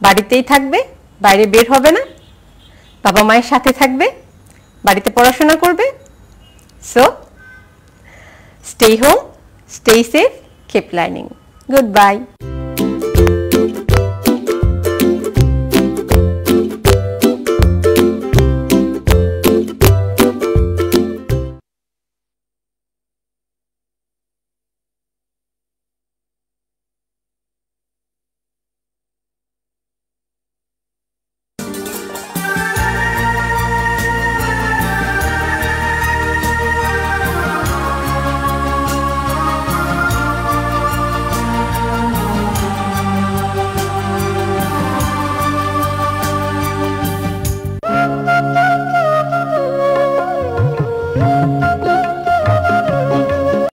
বাড়িতেই থাকবে, বাইরে বের হবে না, বাবা মায়ের সাথে থাকবে, বাড়িতে পড়াশোনা করবে। So, stay home, stay safe, keep learning. Goodbye.